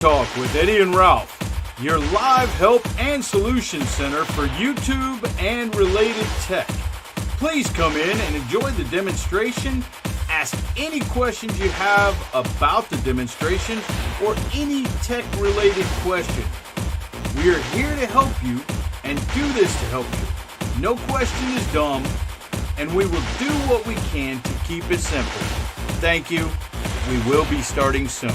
Talk with Eddie and Ralph, your live help and solution center for YouTube and related tech. Please come in and enjoy the demonstration. Ask any questions you have about the demonstration or any tech-related question. We are here to help you and do this to help you. No question is dumb, and we will do what we can to keep it simple. Thank you. We will be starting soon.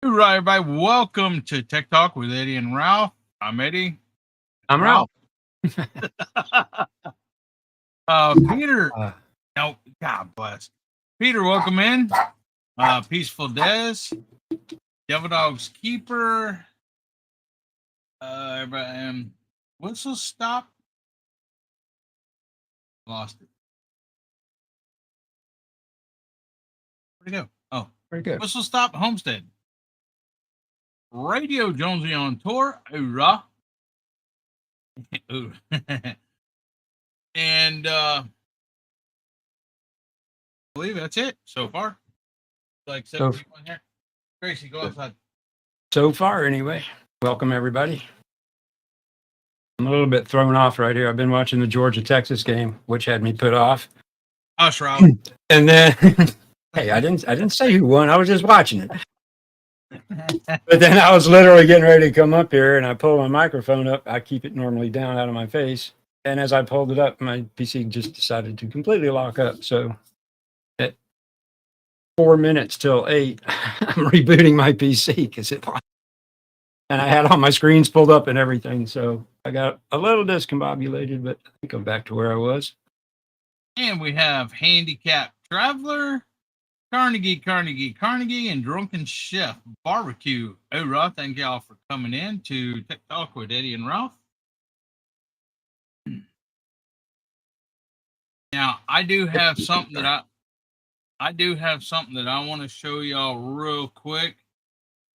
All right, everybody. Welcome to Tech Talk with Eddie and Ralph. I'm Eddie. I'm Ralph. Peter. No, God bless. Peter, welcome in. Peaceful Des. Devil Dog's Keeper. Whistle Stop. Lost it. Where'd it go? Oh, very good. Whistle Stop Homestead. Radio Jonesy on tour. Hoorah. Ooh. And I believe that's it so far. Like 7 people in here. Gracie, go outside. So far, anyway. Welcome, everybody. I'm a little bit thrown off right here. I've been watching the Georgia-Texas game, which had me put off. Us, Rob. And then, hey, I didn't say who won. I was just watching it. But then I was literally getting ready to come up here, and I pulled my microphone up. I keep it normally down out of my face. And as I pulled it up, my PC just decided to completely lock up. So at 4 minutes till 8, I'm rebooting my PC because and I had all my screens pulled up and everything. So I got a little discombobulated, but I think I'm back to where I was. And we have Handicap Traveler, Carnegie, and Drunken Chef Barbecue. Hoorah, thank y'all for coming in to Tech Talk with Eddie and Ralph. Now, I do have something that I want to show y'all real quick.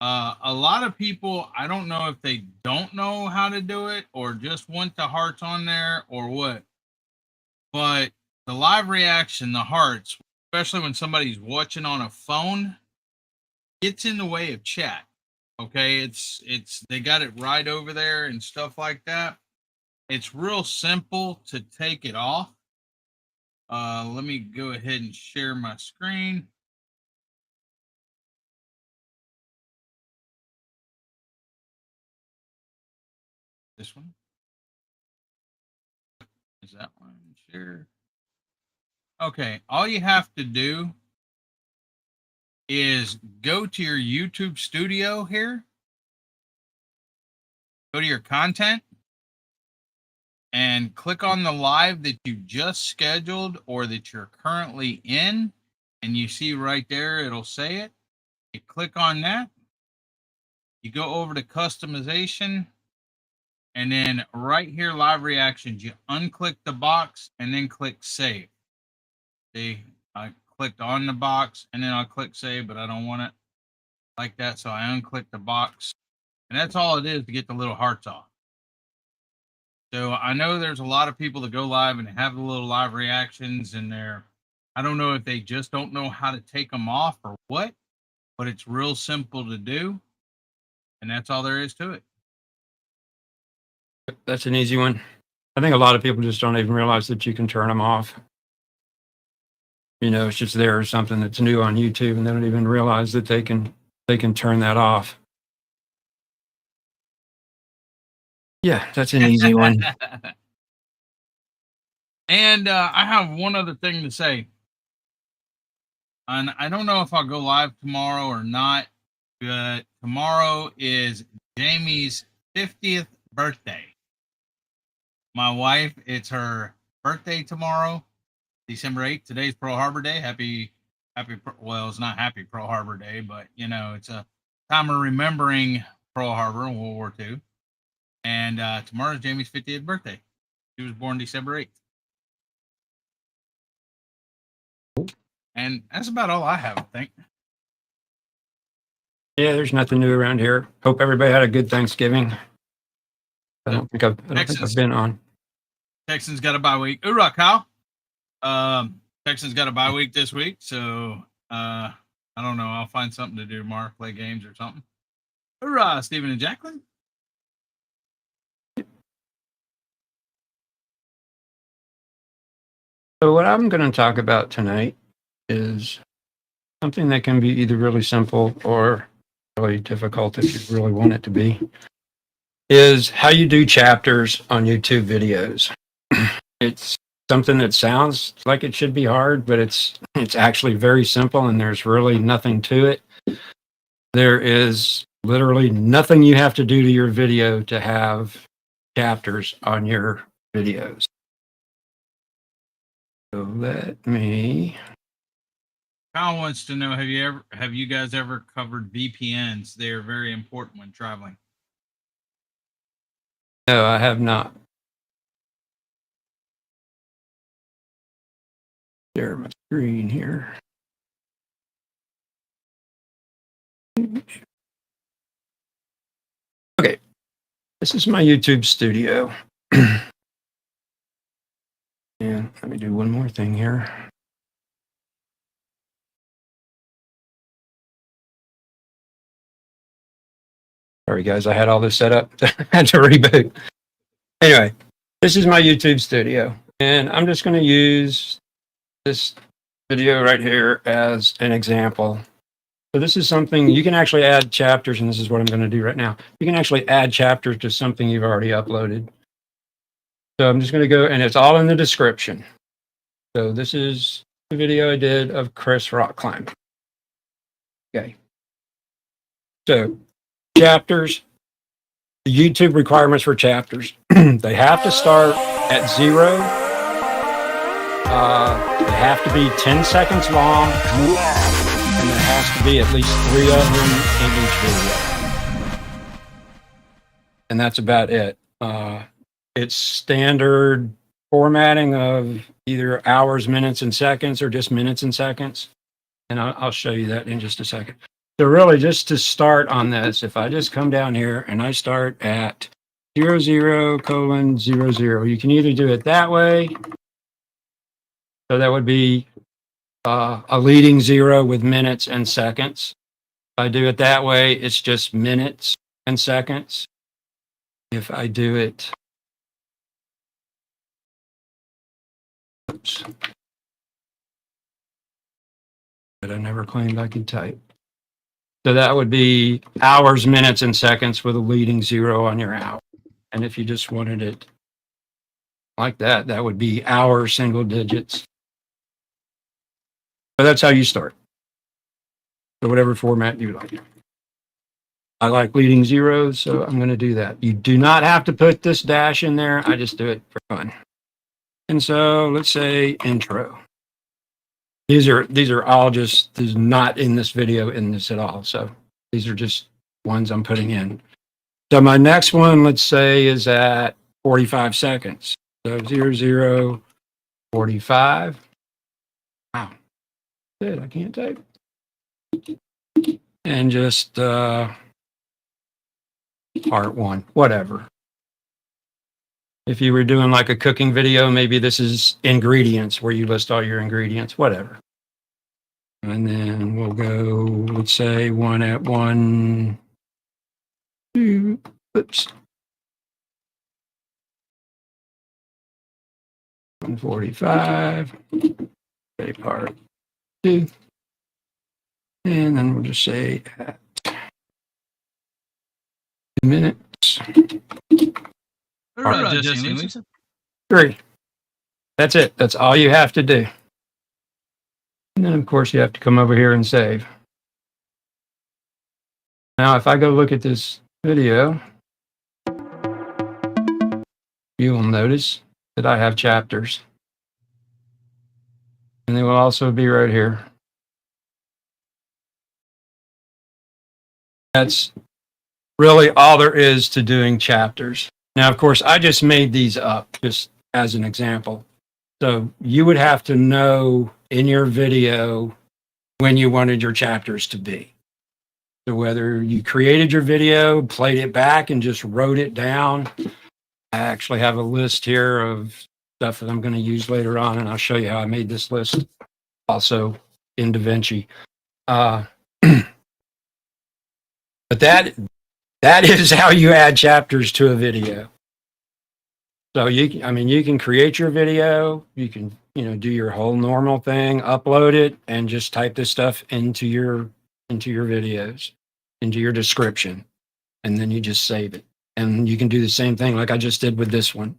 A lot of people, I don't know if they don't know how to do it or just want the hearts on there or what, but the live reaction, the hearts, especially when somebody's watching on a phone, gets in the way of chat. Okay, it's they got it right over there and stuff like that. It's real simple to take it off. Let me go ahead and share my screen. This one? Is that one? Share. Okay, all you have to do is go to your YouTube studio here. Go to your content and click on the live that you just scheduled or that you're currently in. And you see right there, it'll say it. You click on that. you go over to customization, and then right here, live reactions, you unclick the box and then click save. See, I clicked on the box and then I'll click save, but I don't want it like that. So I unclick the box, and that's all it is to get the little hearts off. So I know there's a lot of people that go live and have the little live reactions, and I don't know if they just don't know how to take them off or what, but it's real simple to do. And that's all there is to it. That's an easy one. I think a lot of people just don't even realize that you can turn them off. It's just there or something that's new on YouTube, and they don't even realize that they can turn that off. Yeah, that's an easy one. And I have one other thing to say. And I don't know if I'll go live tomorrow or not, but tomorrow is Jamie's 50th birthday. My wife, it's her birthday tomorrow, December 8th. Today's Pearl Harbor Day. Well, it's not happy Pearl Harbor Day, but it's a time of remembering Pearl Harbor in World War II. And tomorrow is Jamie's 50th birthday. She was born December 8th. And that's about all I have, I think. Yeah, there's nothing new around here. Hope everybody had a good Thanksgiving. I don't think I've been on. Texans got a bye week. Hoorah, Kyle. Texans got a bye week this week, so I don't know. I'll find something to do tomorrow, play games or something. Hoorah, Stephen and Jacqueline. So what I'm going to talk about tonight is something that can be either really simple or really difficult if you really want it to be, is how you do chapters on YouTube videos. It's something that sounds like it should be hard, but it's actually very simple, and there's really nothing to it. There is literally nothing you have to do to your video to have chapters on your videos. So let me. Kyle wants to know, have you guys ever covered VPNs? They are very important when traveling. No, I have not. Share my screen here. Okay, this is my YouTube studio. And let me do one more thing here. Sorry, guys, I had all this set up. I had to reboot. Anyway, this is my YouTube studio, and I'm just going to use this video right here as an example. So this is something you can actually add chapters, and this is what I'm going to do right now. You can actually add chapters to something you've already uploaded. So I'm just going to go, and it's all in the description. So this is the video I did of Chris rock climbing. Okay. So chapters, the YouTube requirements for chapters. They have to start at 0. They have to be 10 seconds long, and there has to be at least 3 of them in each video. And that's about it. It's standard formatting of either hours, minutes, and seconds, or just minutes and seconds. And I'll show you that in just a second. So really, just to start on this, if I just come down here and I start at 00:00, you can either do it that way. So that would be a leading 0 with minutes and seconds. If I do it that way, it's just minutes and seconds. If I do it, oops, but I never claimed I could type. So that would be hours, minutes, and seconds with a leading 0 on your hour. And if you just wanted it like that, that would be hour single digits. So that's how you start. So whatever format you like. I like leading 0s, so I'm going to do that. You do not have to put this dash in there. I just do it for fun. And so let's say intro. These are all just, this is not in this video in this at all. So these are just ones I'm putting in. So my next one, let's say, is at 45 seconds. So 00, 45. Wow. Shit, I can't type. And just part one, whatever. If you were doing like a cooking video, maybe this is ingredients where you list all your ingredients, whatever. And then we'll go, let's say one at 1, 2, oops. 145, okay, part 2. And then we'll just say at 2 minutes. Jesse, Lisa. 3. That's it. That's all you have to do. And then, of course, you have to come over here and save. Now, if I go look at this video, you will notice that I have chapters. And they will also be right here. That's really all there is to doing chapters. Now, of course, I just made these up just as an example. So you would have to know in your video when you wanted your chapters to be. So whether you created your video, played it back, and just wrote it down. I actually have a list here of stuff that I'm going to use later on, and I'll show you how I made this list also in DaVinci. But that is how you add chapters to a video. So you can create your video, you can, do your whole normal thing, upload it, and just type this stuff into your videos, into your description, and then you just save it. And you can do the same thing like I just did with this one.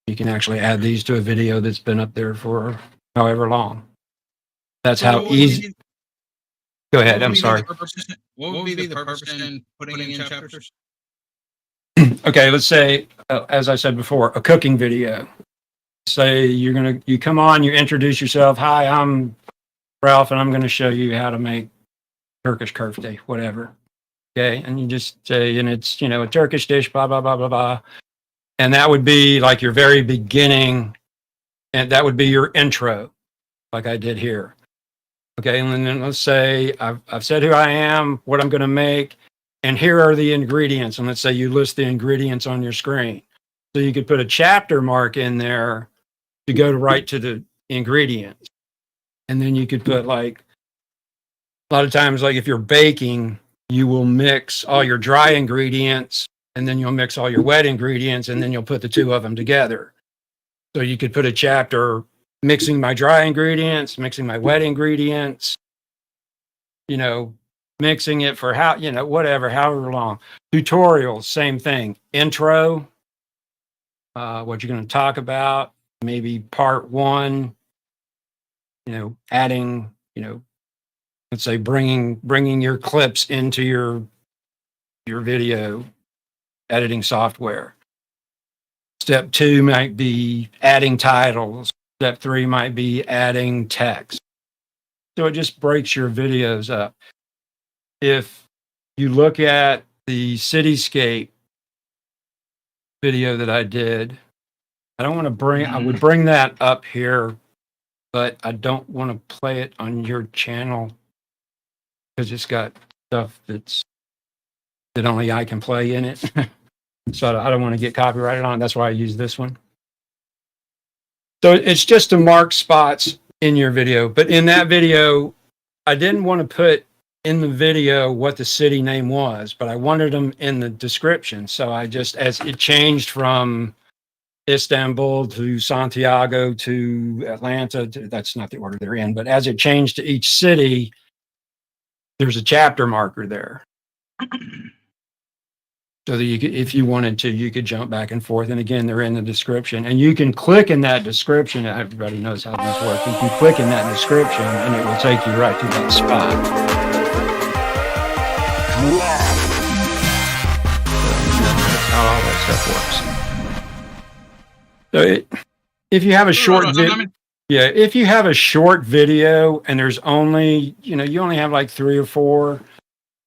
You can actually add these to a video that's been up there for however long. That's how easy. Go ahead. I'm sorry. What would be the purpose in putting in chapters? Okay, let's say, as I said before, a cooking video. Say you come on, you introduce yourself. Hi, I'm Ralph, and I'm going to show you how to make Turkish köfte, whatever. Okay, and you just say, and it's a Turkish dish, blah blah blah blah blah, and that would be like your very beginning, and that would be your intro, like I did here. Okay, and then let's say I've said who I am, what I'm going to make. And here are the ingredients. And let's say you list the ingredients on your screen. So you could put a chapter mark in there to go right to the ingredients. And then you could put a lot of times, like if you're baking, you will mix all your dry ingredients and then you'll mix all your wet ingredients and then you'll put the two of them together. So you could put a chapter mixing my dry ingredients, mixing my wet ingredients, mixing it for however long. Tutorials, same thing. Intro, what you're going to talk about, maybe part 1, adding, let's say bringing your clips into your video editing software. Step 2 might be adding titles. Step 3 might be adding text. So it just breaks your videos up. If you look at the cityscape video that I did, I would bring that up here, but I don't want to play it on your channel because it's got stuff that only I can play in it. So I don't want to get copyrighted on it. That's why I use this one. So it's just to mark spots in your video. But in that video, I didn't want to put in the video what the city name was, but I wanted them in the description. So as it changed from Istanbul to Santiago to Atlanta, that's not the order they're in, but as it changed to each city, there's a chapter marker there. So that if you wanted to, you could jump back and forth. And again, they're in the description. And you can click in that description. Everybody knows how this works. You can click in that description and it will take you right to that spot. That's how all that stuff works. So if you have a short video, if you have a short video and there's only, you only have like 3 or 4,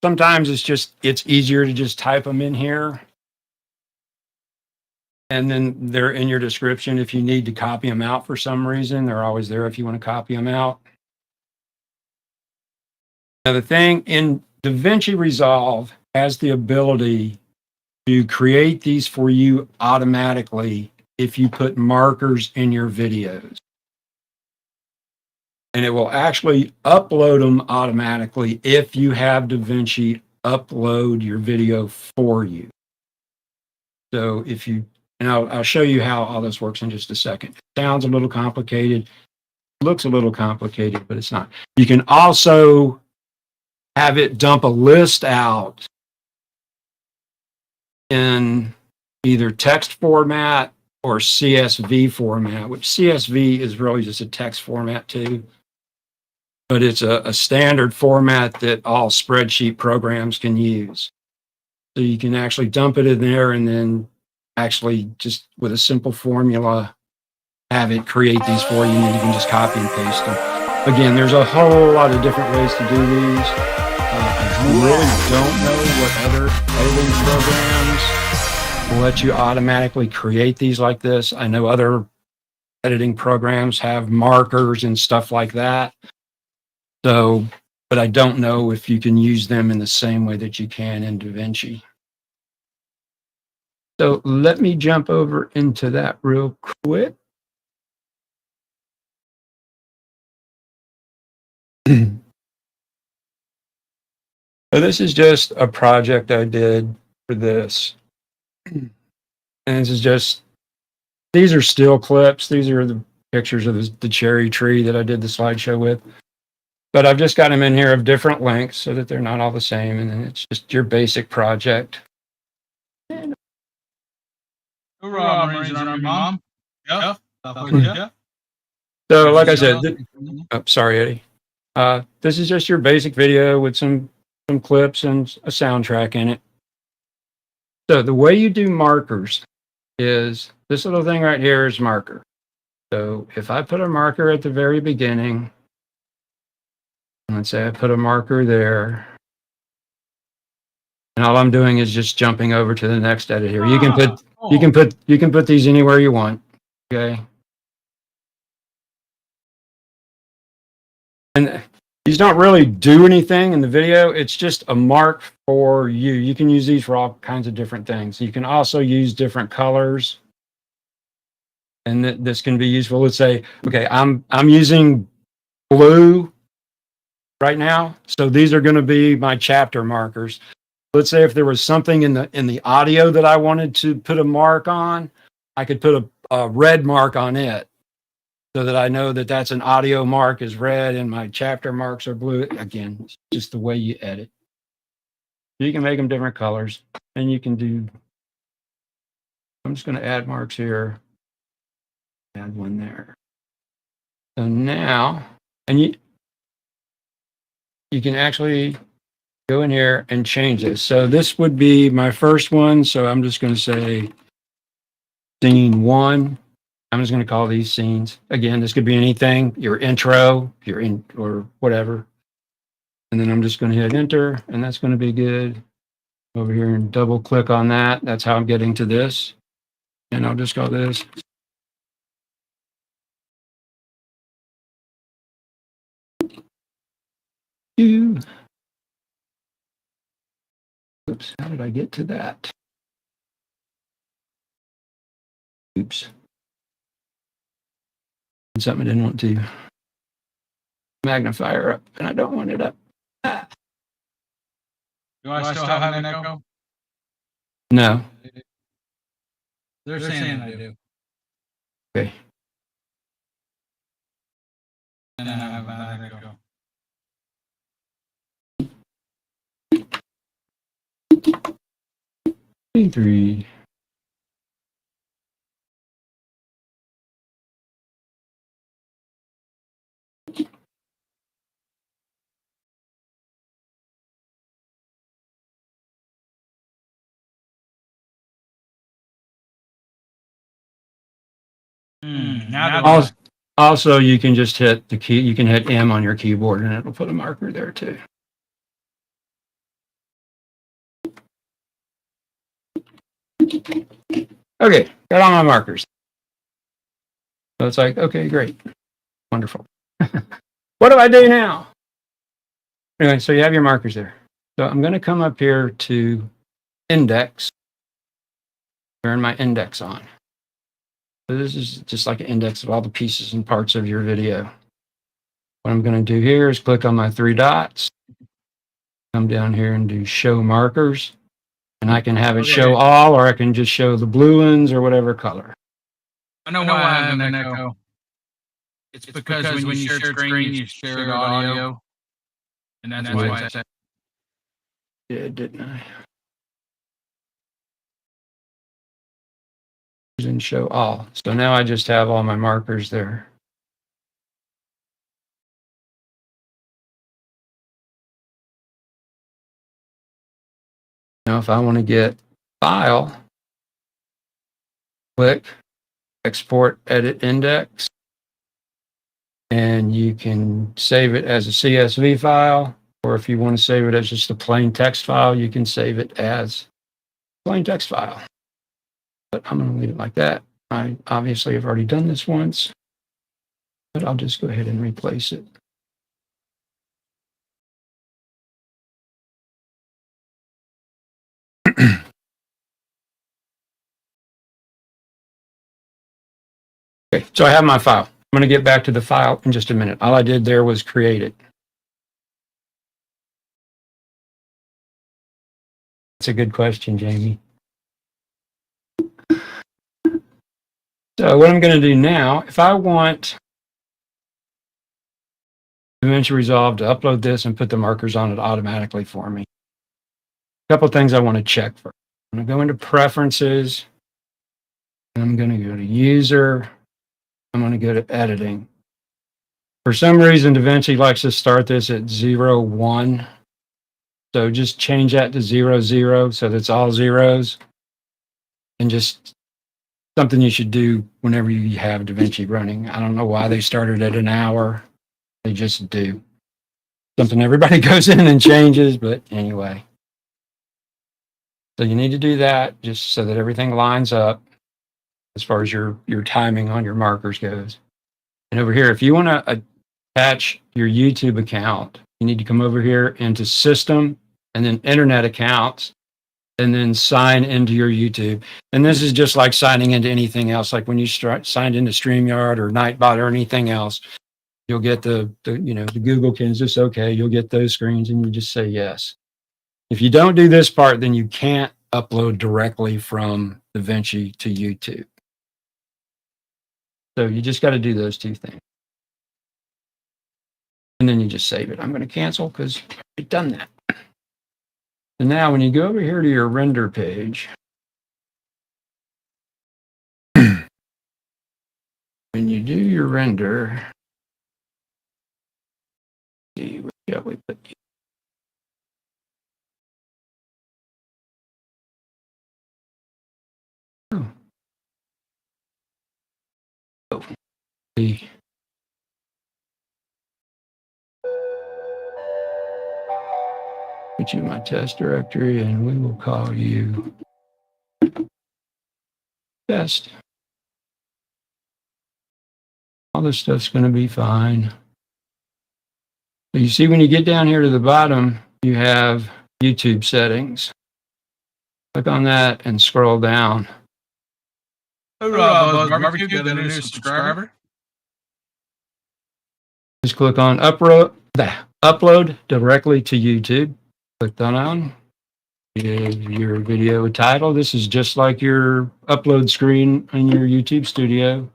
sometimes it's easier to just type them in here. And then they're in your description. If you need to copy them out for some reason, they're always there if you want to copy them out. Now, the thing in DaVinci Resolve has the ability to create these for you automatically if you put markers in your videos. And it will actually upload them automatically if you have DaVinci upload your video for you. So if you, and I'll show you how all this works in just a second. It sounds a little complicated, looks a little complicated, but it's not. You can also have it dump a list out in either text format or CSV format, which CSV is really just a text format too. But it's a standard format that all spreadsheet programs can use. So you can actually dump it in there and then actually just with a simple formula, have it create these for you, and you can just copy and paste them. Again, there's a whole lot of different ways to do these. I really don't know what other editing programs will let you automatically create these like this. I know other editing programs have markers and stuff like that. So, but I don't know if you can use them in the same way that you can in DaVinci. So let me jump over into that real quick. So this is just a project I did for this. And this is just, these are still clips. These are the pictures of the cherry tree that I did the slideshow with. But I've just got them in here of different lengths so that they're not all the same. And then it's just your basic project. Hoorah, Marines and Army Mom. Jeff. So like I said, oh, sorry, Eddie. This is just your basic video with some clips and a soundtrack in it. So the way you do markers is this little thing right here is marker. So if I put a marker at the very beginning, let's say I put a marker there, and all I'm doing is just jumping over to the next edit here. You can put these anywhere you want. Okay. And these don't really do anything in the video. It's just a mark for you. You can use these for all kinds of different things. You can also use different colors. And this can be useful. Let's say, okay, I'm using blue right now. So these are going to be my chapter markers. Let's say if there was something in the audio that I wanted to put a mark on, I could put a red mark on it so that I know that that's an audio mark is red and my chapter marks are blue. Again, it's just the way you edit. You can make them different colors, and you can do, I'm just going to add marks here. Add one there. So now, and you can actually go in here and change this. So this would be my first one. So I'm just going to say scene 1. I'm just going to call these scenes. Again, this could be anything, your intro, your in or whatever. And then I'm just going to hit enter, and that's going to be good. Over here and double click on that. That's how I'm getting to this. And I'll just call this. Oops, how did I get to that? Oops. Something I didn't want to magnifier up, and I don't want it up. Do I still have an echo? No. They're saying I do. Okay. And I have an echo. Three. Also, you can just hit the key. You can hit M on your keyboard, and it'll put a marker there too. Okay, got all my markers. So it's like, okay, great. Wonderful. What do I do now? Anyway, so you have your markers there. So I'm going to come up here to index, turn my index on. So this is just like an index of all the pieces and parts of your video. What I'm going to do here is click on my three dots, come down here and do show markers, and I can have it show all, or I can just show the blue ones or whatever color. I know why I have an echo. It's because when you share screen, you share audio. And that's why it's that. Yeah, didn't I? And show all. So now I just have all my markers there. Now, if I want to get file, click export edit index, and you can save it as a CSV file, or if you want to save it as just a plain text file, you can save it as plain text file. But I'm going to leave it like that. I obviously have already done this once, but I'll just go ahead and replace it. Okay, so I have my file. I'm going to get back to the file in just a minute. All I did there was create it. That's a good question, Jamie. So what I'm going to do now, if I want DaVinci Resolve to upload this and put the markers on it automatically for me, a couple of things I want to check for. I'm going to go into Preferences, and I'm going to go to User. I'm going to go to Editing. For some reason, DaVinci likes to start this at 0, 1. So just change that to 0, 0 so that's all zeros. And just something you should do whenever you have DaVinci running. I don't know why they started at an hour. They just do. Something everybody goes in and changes, but anyway. So you need to do that just so that everything lines up as far as your timing on your markers goes. And over here, if you want to attach your YouTube account, you need to come over here into System and then Internet Accounts, and then sign into your YouTube. And this is just like signing into anything else. Like when you signed into StreamYard or Nightbot or anything else, you'll get the Google can just okay. You'll get those screens and you just say yes. If you don't do this part, then you can't upload directly from DaVinci to YouTube. So you just got to do those two things. And then you just save it. I'm going to cancel because I've done that. And now when you go over here to your render page, when you do your render, see, where shall we put you? Oh, see. Put you in my test directory and we will call you test. All this stuff's going to be fine. So you see when you get down here to the bottom, you have YouTube settings. Click on that and scroll down. Buzz Barbecue got a new subscriber. Just click on upload directly to YouTube. Click on. Give your video a title. This is just like your upload screen in your YouTube studio.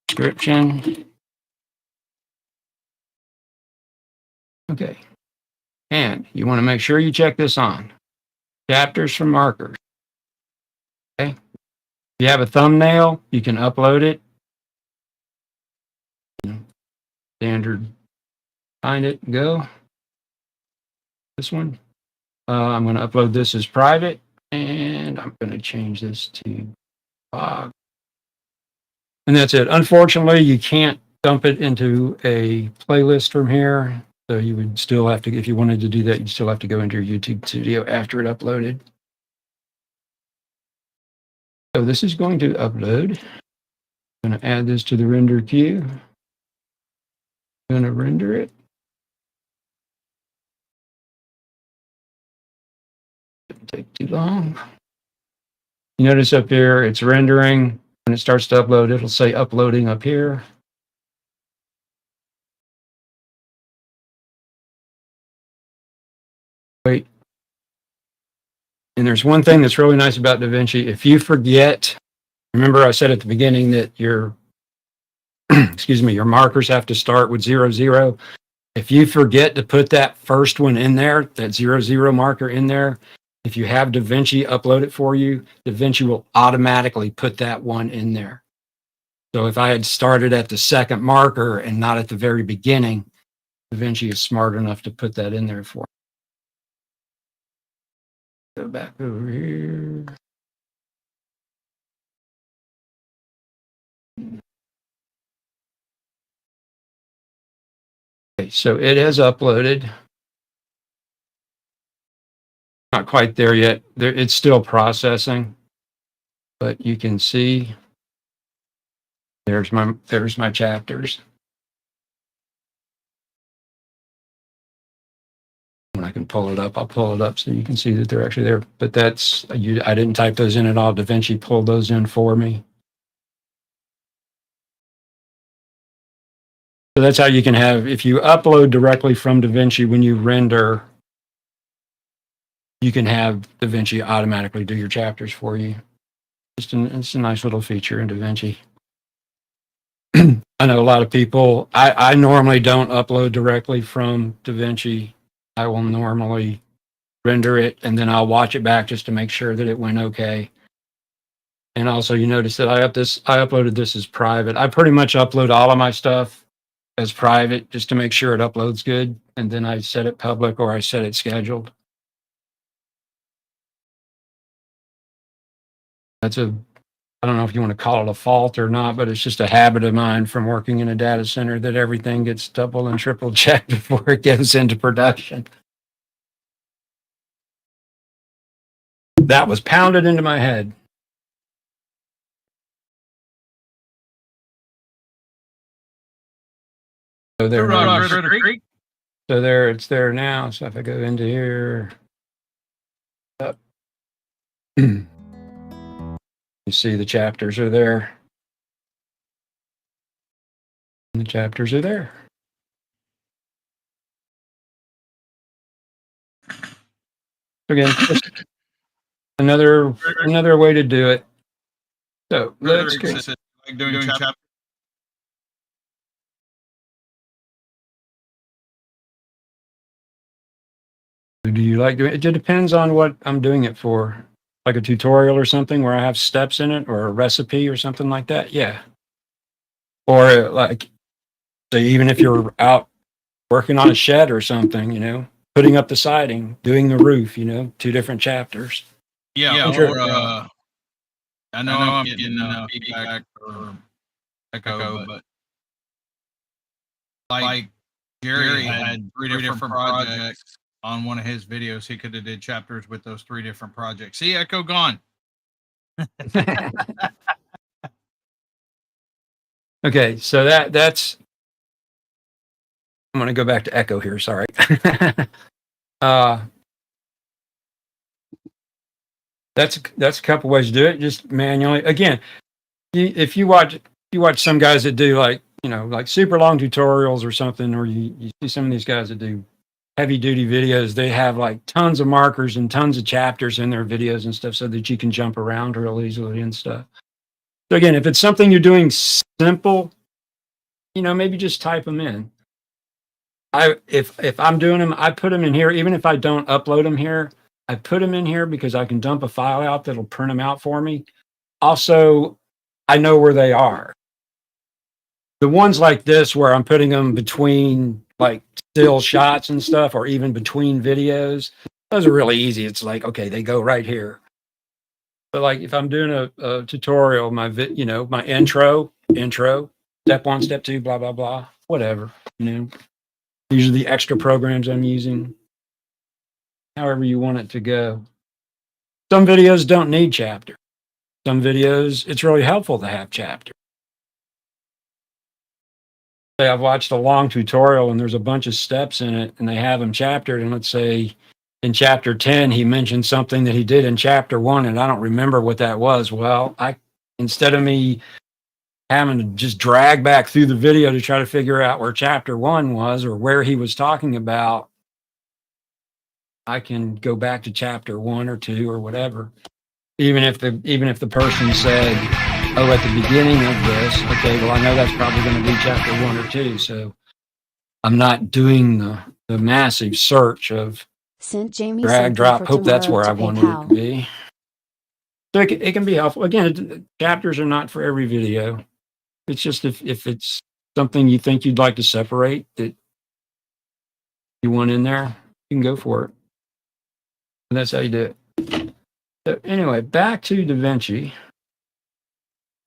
Description. Okay. And you want to make sure you check this on. Chapters from markers. Okay. If you have a thumbnail, you can upload it. Standard. Find it, go. This one. I'm going to upload this as private, and I'm going to change this to blog. And that's it. Unfortunately, you can't dump it into a playlist from here. So you would still have to, if you wanted to do that, you'd still have to go into your YouTube studio after it uploaded. So this is going to upload. I'm going to add this to the render queue. I'm going to render it. Shouldn't take too long. You notice up here, it's rendering. When it starts to upload, it'll say uploading up here. Wait. And there's one thing that's really nice about DaVinci. If you forget, remember I said at the beginning that your, excuse me, your markers have to start with 0, 0. If you forget to put that first one in there, that 0, 0 marker in there, if you have DaVinci upload it for you, DaVinci will automatically put that one in there. So if I had started at the second marker and not at the very beginning, DaVinci is smart enough to put that in there for me. Go back over here. Okay, so it has uploaded. Not quite there yet. It's still processing, but you can see there's my chapters. When I can pull it up, I'll pull it up so you can see that they're actually there. But that's I didn't type those in at all. DaVinci pulled those in for me. So that's how you can have, if you upload directly from DaVinci when you render, you can have DaVinci automatically do your chapters for you. It's a nice little feature in DaVinci. I know a lot of people, I normally don't upload directly from DaVinci. I will normally render it and then I'll watch it back just to make sure that it went okay. And also you notice that I uploaded this as private. I pretty much upload all of my stuff as private just to make sure it uploads good. And then I set it public or I set it scheduled. That's I don't know if you want to call it a fault or not, but it's just a habit of mine from working in a data center that everything gets double and triple checked before it goes into production. That was pounded into my head. So there, it's there now. So if I go into here, up. You see the chapters are there. And the chapters are there. Again, just another way to do it. So let's go. Like doing chapter. Do you like doing it? It depends on what I'm doing it for. Like a tutorial or something where I have steps in it or a recipe or something like that. Yeah. Or like, so even if you're out working on a shed or something, you know, putting up the siding, doing the roof, you know, 2 different chapters. Yeah. Or, I know I'm getting feedback or echo, but like Jerry had 3 different projects on one of his videos. He could have did chapters with those 3 different projects. See, echo gone. Okay, so that's I'm going to go back to echo here, sorry. That's a couple ways to do it, just manually. Again, if you watch some guys that do like, you know, like super long tutorials or something, or you see some of these guys that do heavy duty videos, they have like tons of markers and tons of chapters in their videos and stuff so that you can jump around real easily and stuff. So again, if it's something you're doing simple, you know, maybe just type them in. If I'm doing them, I put them in here. Even if I don't upload them here, I put them in here because I can dump a file out that'll print them out for me. Also, I know where they are. The ones like this where I'm putting them between like still shots and stuff, or even between videos, those are really easy. It's like, okay, they go right here. But like if I'm doing a tutorial, my intro, step 1, step 2, blah, blah, blah, whatever, you know. These are the extra programs I'm using. However you want it to go. Some videos don't need chapters. some videos, it's really helpful to have chapters. Say I've watched a long tutorial and there's a bunch of steps in it and they have them chaptered. And let's say in chapter 10, he mentioned something that he did in chapter 1 and I don't remember what that was. Well, instead of me having to just drag back through the video to try to figure out where chapter 1 was or where he was talking about, I can go back to chapter 1 or 2 or whatever. Even if the person said, "Oh, at the beginning of this," okay, well, I know that's probably going to be chapter 1 or 2, so I'm not doing the massive search of Sent Jamie drag, drop, for hope that's tomorrow where to I wanted it PayPal. to be. So it can be helpful. Again, chapters are not for every video. It's just if it's something you think you'd like to separate that you want in there, you can go for it. And that's how you do it. So anyway, back to DaVinci.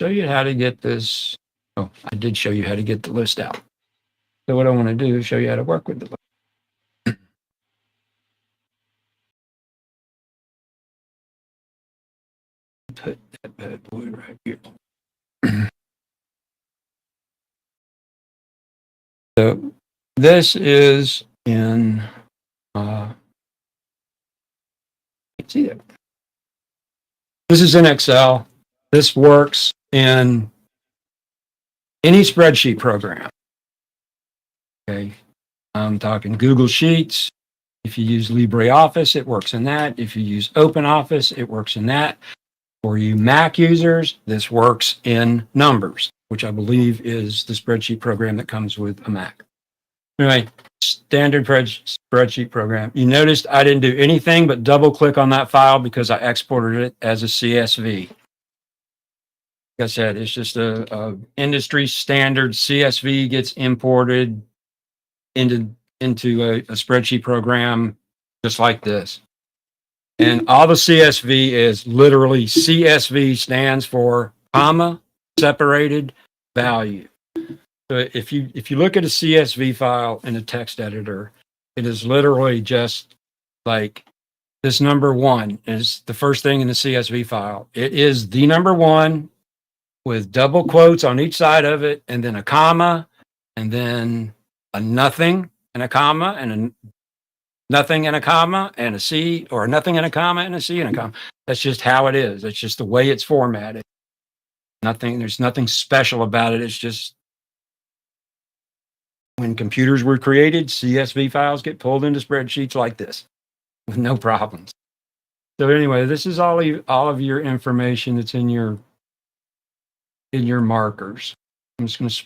Show you how to get this. Oh, I did show you how to get the list out. So what I want to do is show you how to work with the list. Put that bad boy right here. So this is in, see it. This is in Excel. This works in any spreadsheet program. Okay, I'm talking Google Sheets. If you use LibreOffice, it works in that. If you use OpenOffice, it works in that. For you Mac users, this works in Numbers, which I believe is the spreadsheet program that comes with a Mac. Anyway, standard spreadsheet program. You noticed I didn't do anything but double click on that file because I exported it as a CSV. Like I said, it's just a industry standard CSV gets imported into a spreadsheet program just like this. And all the CSV is literally CSV stands for comma separated value. So if you look at a CSV file in a text editor, it is literally just like this number 1 is the first thing in the CSV file. It is the number 1 with double quotes on each side of it, and then a comma, and then a nothing and a comma, and a nothing and a comma, and a C, or a nothing and a comma, and a C and a comma. That's just how it is. It's just the way it's formatted. There's nothing special about it. It's just when computers were created, CSV files get pulled into spreadsheets like this with no problems. So anyway, this is all of your information that's in your markers. I'm just going to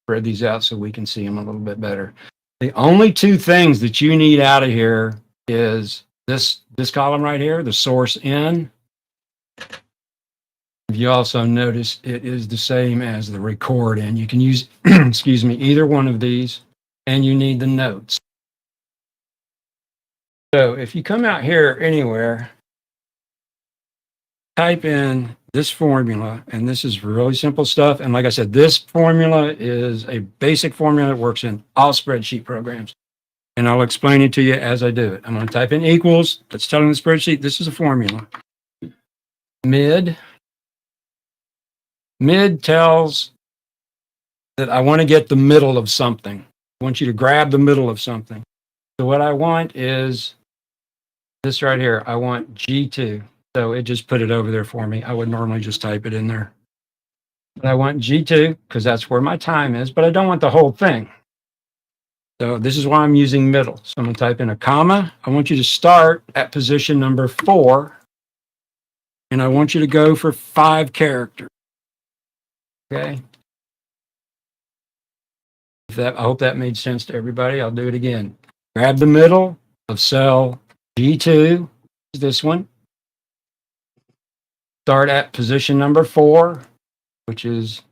spread these out so we can see them a little bit better. The only 2 things that you need out of here is this column right here, the source in. If you also notice, it is the same as the record in. You can use, excuse me, either one of these, and you need the notes. So if you come out here anywhere, type in this formula, and this is really simple stuff. And like I said, this formula is a basic formula that works in all spreadsheet programs. And I'll explain it to you as I do it. I'm going to type in equals. That's telling the spreadsheet this is a formula. Mid tells that I want to get the middle of something. I want you to grab the middle of something. So what I want is this right here. I want G2. So it just put it over there for me. I would normally just type it in there. But I want G2 because that's where my time is, but I don't want the whole thing. So this is why I'm using middle. So I'm going to type in a comma. I want you to start at position number 4. And I want you to go for 5 characters. Okay. I hope that made sense to everybody. I'll do it again. Grab the middle of cell G2, this one. Start at position number 4, which is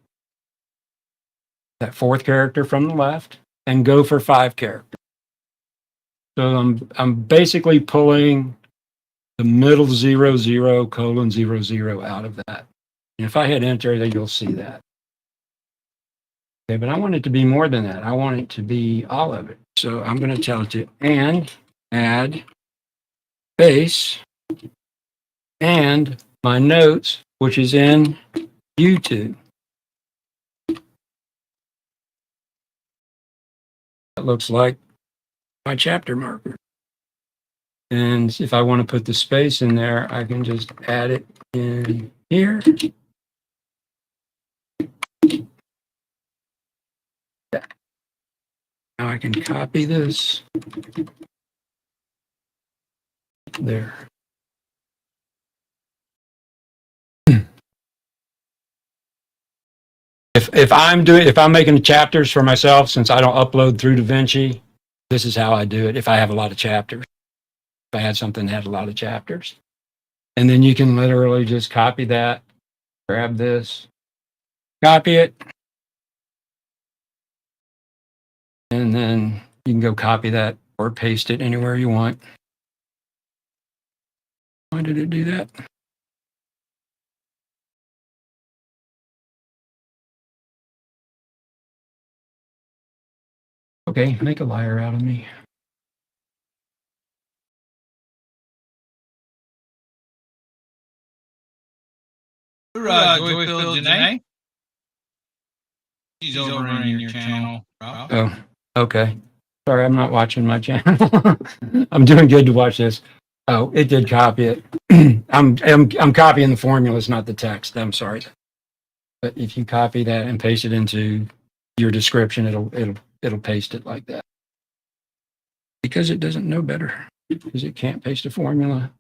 that 4th character from the left, and go for 5 characters. So I'm basically pulling the middle 00:00 out of that. And if I hit enter, then you'll see that. Okay, but I want it to be more than that. I want it to be all of it. So I'm going to tell it to and add base and my notes which is in YouTube. That looks like my chapter marker. And if I want to put the space in there, I can just add it in here. Now I can copy this. There. If I'm making chapters for myself, since I don't upload through DaVinci, this is how I do it. If I have a lot of chapters, if I had something that had a lot of chapters, and then you can literally just copy that, grab this, copy it, and then you can go copy that or paste it anywhere you want. Why did it do that? Okay, make a liar out of me. Joy-Filled Janae. She's over in your channel. Oh, okay. Sorry, I'm not watching my channel. I'm doing good to watch this. Oh, it did copy it. I'm copying the formulas, not the text. I'm sorry. But if you copy that and paste it into your description, it'll paste it like that. Because it doesn't know better. Because it can't paste a formula.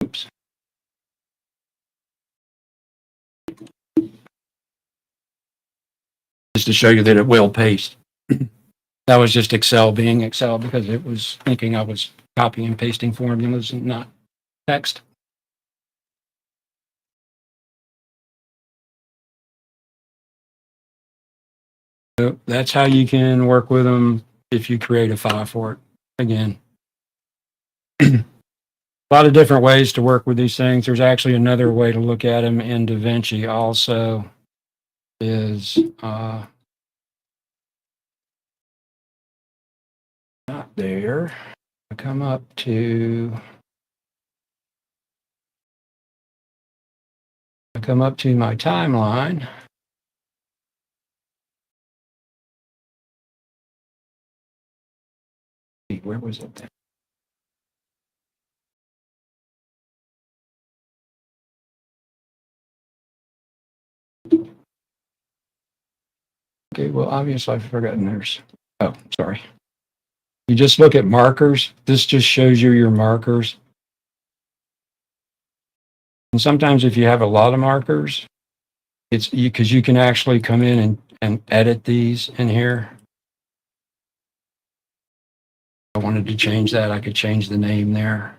Oops. Just to show you that it will paste. That was just Excel being Excel because it was thinking I was copying and pasting formulas and not text. So that's how you can work with them if you create a file for it. Again, a lot of different ways to work with these things. There's actually another way to look at them in DaVinci also is not there. I come up to my timeline. Where was it? Okay, well, obviously I've forgotten theirs. Oh, sorry. You just look at markers. This just shows you your markers. And sometimes if you have a lot of markers, it's because you can actually come in and edit these in here. If I wanted to change that, I could change the name there.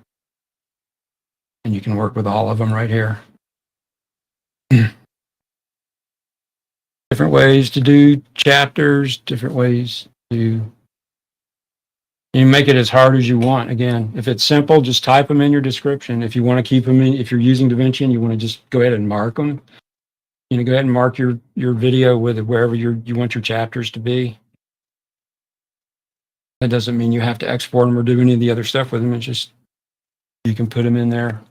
And you can work with all of them right here. Different ways to do chapters, different ways to you make it as hard as you want. Again, if it's simple, just type them in your description. If you want to keep them in, if you're using DaVinci and you want to just go ahead and mark them, go ahead and mark your video with it wherever you want your chapters to be. That doesn't mean you have to export them or do any of the other stuff with them. It's just you can put them in there.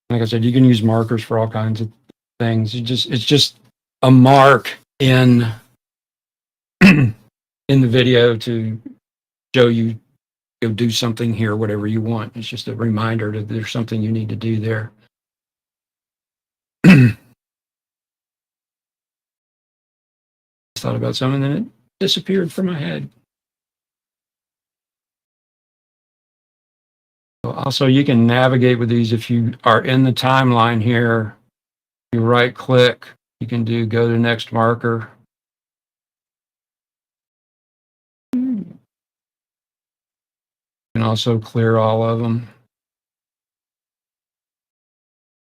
Like I said, you can use markers for all kinds of things. It's just a mark in in the video to show you go do something here, whatever you want. It's just a reminder that there's something you need to do there. Thought about something and it disappeared from my head. Also, you can navigate with these if you are in the timeline here. You right click, you can do go to next marker. You can also clear all of them.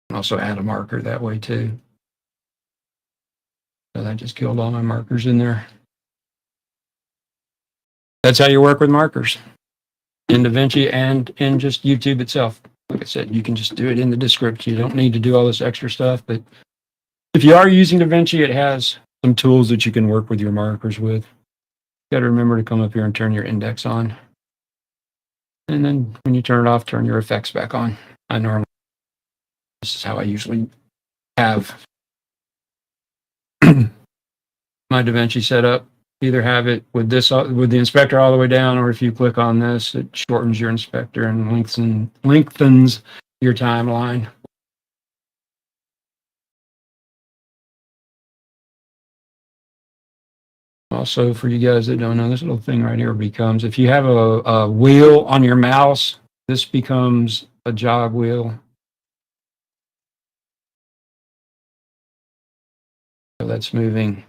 And also add a marker that way too. So that just killed all my markers in there. That's how you work with markers in DaVinci and in just YouTube itself. Like I said, you can just do it in the description. You don't need to do all this extra stuff. But if you are using DaVinci, it has some tools that you can work with your markers with. You got to remember to come up here and turn your index on. And then when you turn it off, turn your effects back on. This is how I usually have my DaVinci set up. Either have it with the inspector all the way down, or if you click on this, it shortens your inspector and lengthens your timeline. Also, for you guys that don't know, this little thing right here becomes, if you have a wheel on your mouse, this becomes a jog wheel. So that's moving.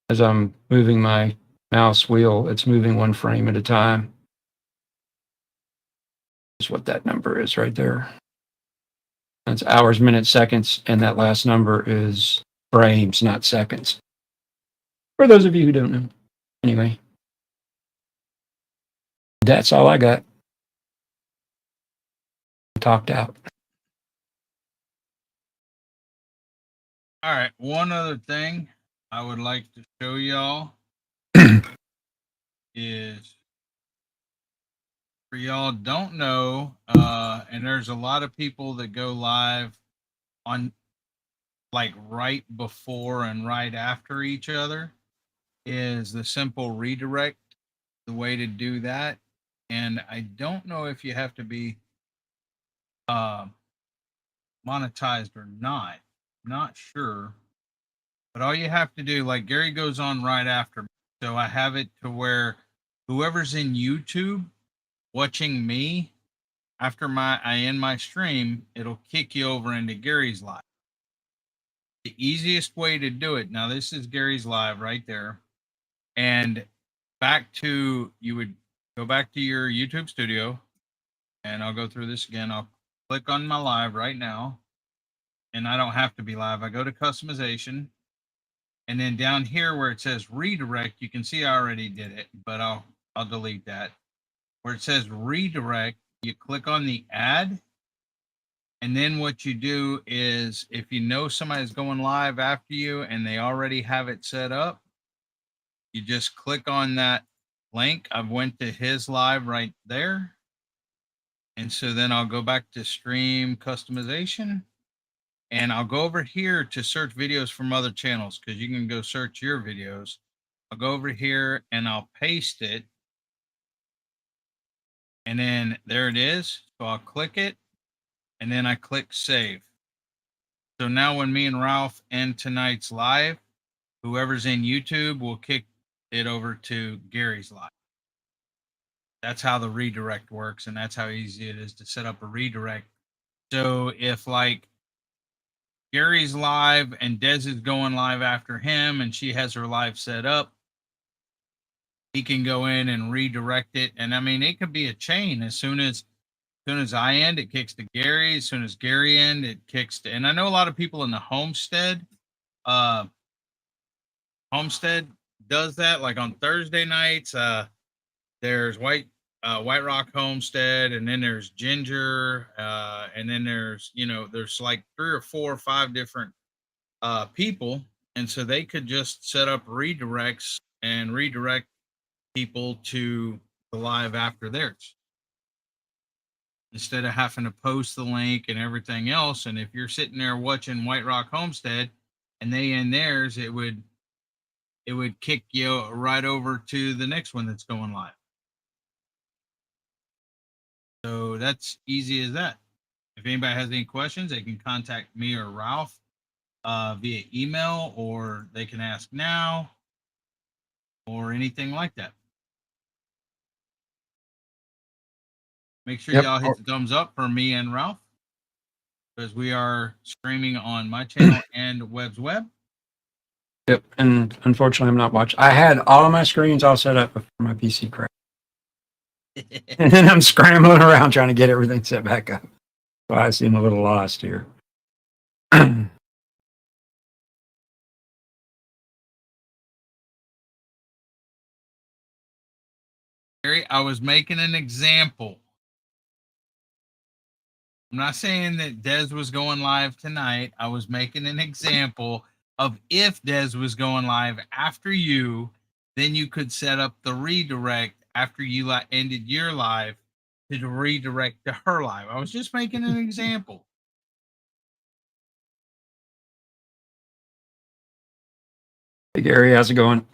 As I'm moving my mouse wheel, it's moving one frame at a time. That's what that number is right there. That's hours, minutes, seconds, and that last number is frames, not seconds. For those of you who don't know. Anyway, that's all I got. Talked out. All right. One other thing I would like to show y'all is, for y'all don't know, and there's a lot of people that go live on like right before and right after each other, is the simple redirect the way to do that. And I don't know if you have to be monetized or not. Not sure. But all you have to do, like Gary goes on right after me. So I have it to where whoever's in YouTube watching me after I end my stream, it'll kick you over into Gary's live. The easiest way to do it, now this is Gary's live right there. And you would go back to your YouTube studio, and I'll go through this again. I'll click on my live right now, and I don't have to be live. I go to customization, and then down here where it says redirect, you can see I already did it, but I'll delete that. Where it says redirect, you click on the add, and then what you do is, if you know somebody's going live after you and they already have it set up, you just click on that link. I went to his live right there. And so then I'll go back to stream customization, and I'll go over here to search videos from other channels, because you can go search your videos. I'll go over here and I'll paste it. And then there it is. So I'll click it, and then I click save. So now when me and Ralph end tonight's live, whoever's in YouTube will kick it over to Gary's live. That's how the redirect works, and that's how easy it is to set up a redirect. So if like Gary's live and Des is going live after him and she has her live set up, he can go in and redirect it. And I mean, it could be a chain. As soon as I end, it kicks to Gary. As soon as Gary end, it kicks to, and I know a lot of people in the Homestead does that. Like on Thursday nights, there's White Rock Homestead, and then there's Ginger, and then there's like 3 or 4 or 5 different people, and so they could just set up redirects and redirect people to the live after theirs, instead of having to post the link and everything else. And if you're sitting there watching White Rock Homestead and they end theirs, it would kick you right over to the next one that's going live. So that's easy as that. If anybody has any questions, they can contact me or Ralph via email, or they can ask now, or anything like that. Make sure y'all hit the thumbs up for me and Ralph, because we are streaming on my channel and Webb's Web. Yep, and unfortunately, I'm not watching. I had all of my screens all set up before my PC crashed. And then I'm scrambling around trying to get everything set back up. So I seem a little lost here. Gary, I was making an example. I'm not saying that Des was going live tonight. I was making an example of if Des was going live after you, then you could set up the redirect after you ended your live to redirect to her live. I was just making an example. Hey Gary, how's it going?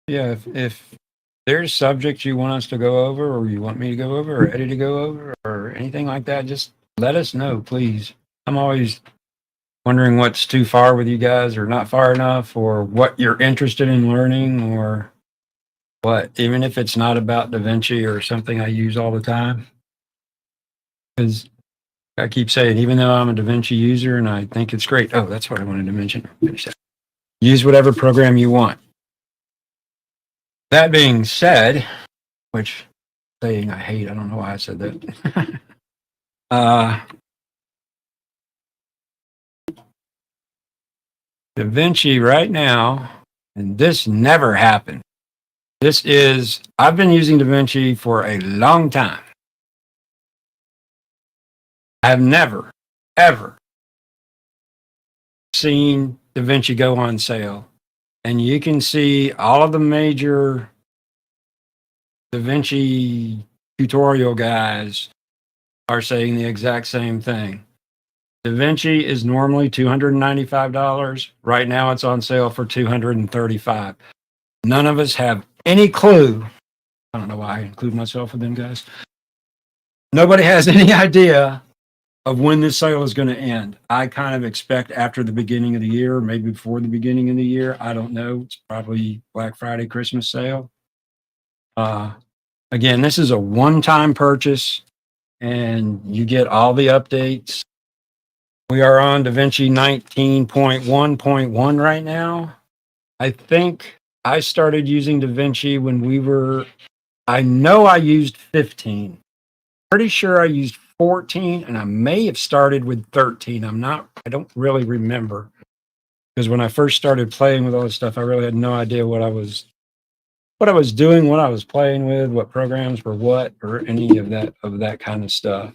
Yeah, if there's subjects you want us to go over, or you want me to go over, or Eddie to go over, or anything like that, just let us know, please. I'm always wondering what's too far with you guys, or not far enough, or what you're interested in learning, or what, even if it's not about DaVinci or something I use all the time. Because I keep saying, even though I'm a DaVinci user and I think it's great. Oh, that's what I wanted to mention. Finish that. Use whatever program you want. That being said, which saying I hate, I don't know why I said that. DaVinci right now, and this never happened. I've been using DaVinci for a long time. I've never, ever seen DaVinci go on sale. And you can see all of the major DaVinci tutorial guys are saying the exact same thing. DaVinci is normally $295. Right now it's on sale for $235. None of us have any clue. I don't know why I include myself with them guys. Nobody has any idea of when this sale is going to end. I kind of expect after the beginning of the year, maybe before the beginning of the year. I don't know. It's probably Black Friday, Christmas sale. Again, this is a one-time purchase, and you get all the updates. We are on DaVinci 19.1.1 right now. I think I started using DaVinci when I know I used 15. Pretty sure I used 14, and I may have started with 13. I don't really remember, because when I first started playing with all this stuff, I really had no idea what I was doing, what I was playing with, what programs were what, or any of that kind of stuff.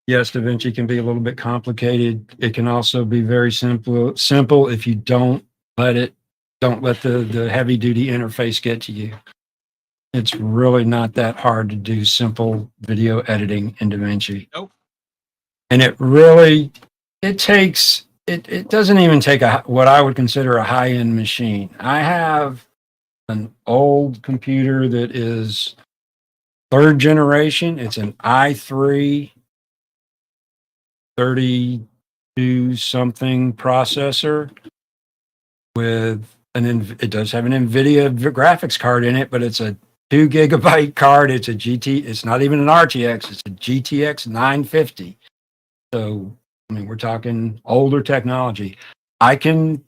Yes, DaVinci can be a little bit complicated. It can also be very simple if you don't let the heavy duty interface get to you. It's really not that hard to do simple video editing in DaVinci. Nope. And it doesn't even take what I would consider a high-end machine. I have an old computer that is third generation. It's an i3 32 something processor with it does have an NVIDIA graphics card in it, but it's a 2 gigabyte card. It's not even an RTX. It's a GTX 950. So, I mean, we're talking older technology. I can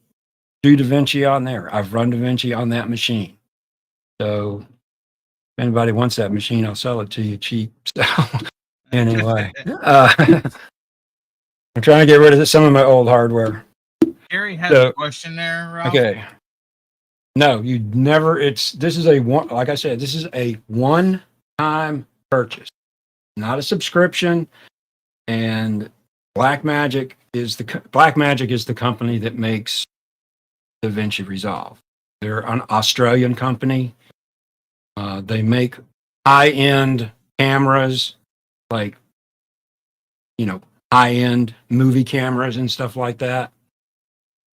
do DaVinci on there. I've run DaVinci on that machine. So if anybody wants that machine, I'll sell it to you cheap. So anyway, I'm trying to get rid of some of my old hardware. Gary has a question there, Ralph. Okay. No, you never. This is a one-time purchase, not a subscription. And Blackmagic is the company that makes DaVinci Resolve. They're an Australian company. They make high-end cameras, like, high-end movie cameras and stuff like that.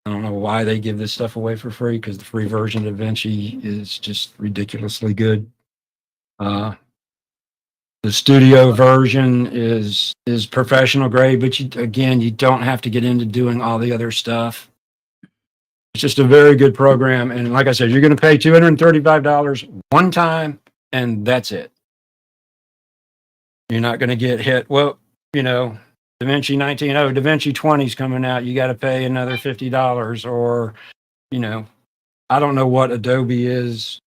I don't know why they give this stuff away for free, because the free version of DaVinci is just ridiculously good. The studio version is professional grade, but you don't have to get into doing all the other stuff. It's just a very good program. And like I said, you're going to pay $235 one time, and that's it. You're not going to get hit. Well, DaVinci 19.0, DaVinci 20 is coming out. You got to pay another $50, or, I don't know what Adobe is,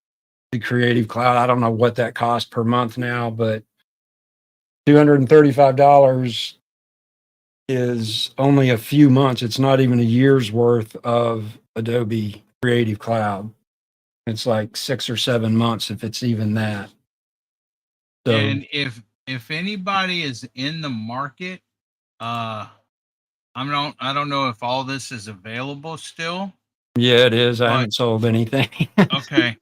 the Creative Cloud. I don't know what that costs per month now, but $235 is only a few months. It's not even a year's worth of Adobe Creative Cloud. It's like 6 or 7 months, if it's even that. So, and if anybody is in the market, I don't know if all this is available still, Yeah, it is. I But- haven't sold anything. Okay.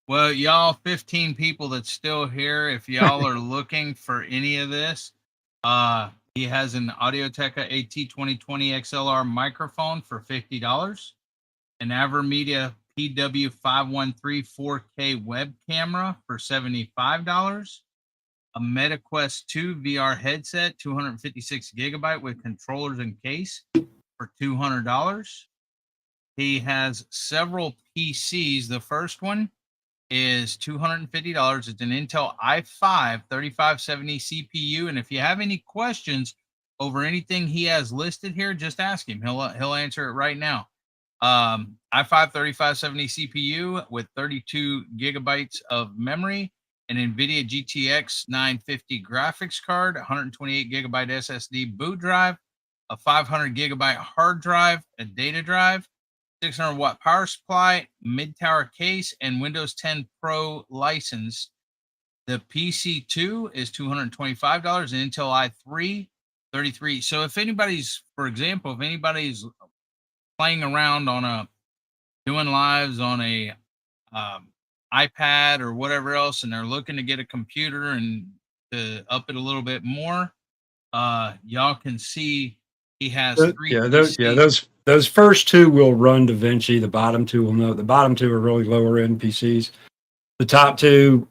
Well, y'all 15 people that's still here, if y'all are looking for any of this, he has an Audio-Technica AT2020 XLR microphone for $50, an AverMedia PW513 4K web camera for $75, a MetaQuest 2 VR headset, 256 gigabyte with controllers and case for $200. He has several PCs. The first one is $250. It's an Intel i5 3570 CPU. And if you have any questions over anything he has listed here, just ask him. He'll answer it right now. i5 3570 CPU with 32 gigabytes of memory, an NVIDIA GTX 950 graphics card, 128 gigabyte SSD boot drive, a 500 gigabyte hard drive, a data drive, 600 watt power supply, mid tower case, and Windows 10 Pro license. The PC2 is $225, and Intel i3 33. So if anybody's, for example, if anybody's playing around on doing lives on a iPad or whatever else, and they're looking to get a computer and to up it a little bit more, y'all can see he has three PCs. Those first two will run DaVinci. The bottom two will know. The bottom two are really lower end PCs. The top two,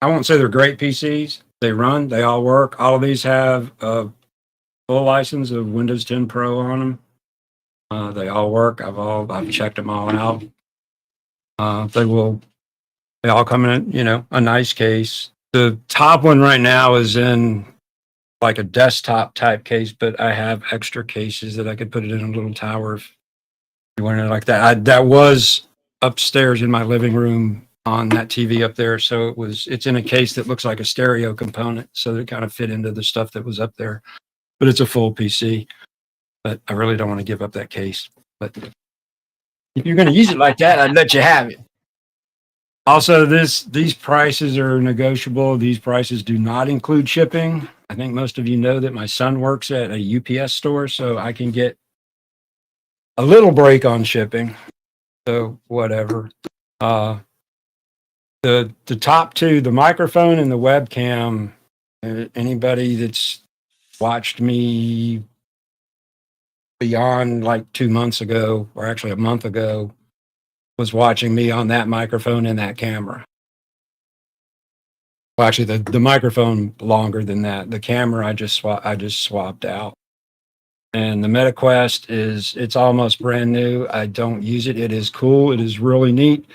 I won't say they're great PCs. They run. They all work. All of these have a full license of Windows 10 Pro on them. They all work. I've checked them all out. They all come in, a nice case. The top one right now is in like a desktop type case, but I have extra cases that I could put it in a little tower if you wanted it like that. That was upstairs in my living room on that TV up there. So it's in a case that looks like a stereo component. So that it kind of fit into the stuff that was up there, but it's a full PC, but I really don't want to give up that case. But if you're going to use it like that, I'd let you have it. Also, these prices are negotiable. These prices do not include shipping. I think most of you know that my son works at a UPS store, so I can get a little break on shipping. So whatever. The top two, the microphone and the webcam, anybody that's watched me beyond like 2 months ago, or actually a month ago, was watching me on that microphone and that camera. Well, actually, the microphone longer than that. The camera I just swapped out. And the MetaQuest it's almost brand new. I don't use it. It is cool. It is really neat.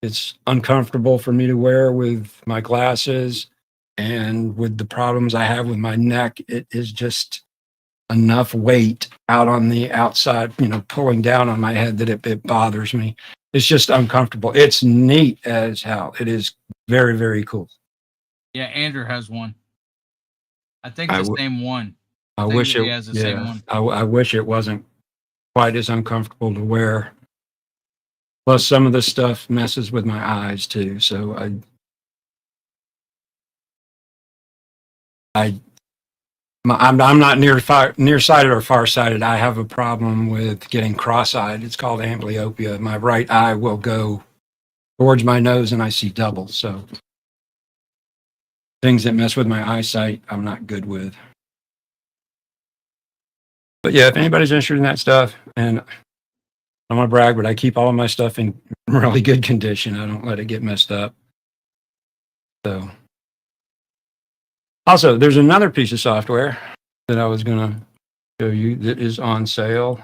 It's uncomfortable for me to wear with my glasses, and with the problems I have with my neck, it is just enough weight out on the outside, pulling down on my head that it bothers me. It's just uncomfortable. It's neat as hell. It is very, very cool. Yeah, Andrew has one. I think the same one. I wish he has the same one. I wish it wasn't quite as uncomfortable to wear. Plus, some of the stuff messes with my eyes too. So I'm not nearsighted or farsighted. I have a problem with getting cross-eyed. It's called amblyopia. My right eye will go towards my nose and I see double. So things that mess with my eyesight, I'm not good with. But yeah, if anybody's interested in that stuff, and I don't want to brag, but I keep all of my stuff in really good condition. I don't let it get messed up. So also, there's another piece of software that I was going to show you that is on sale.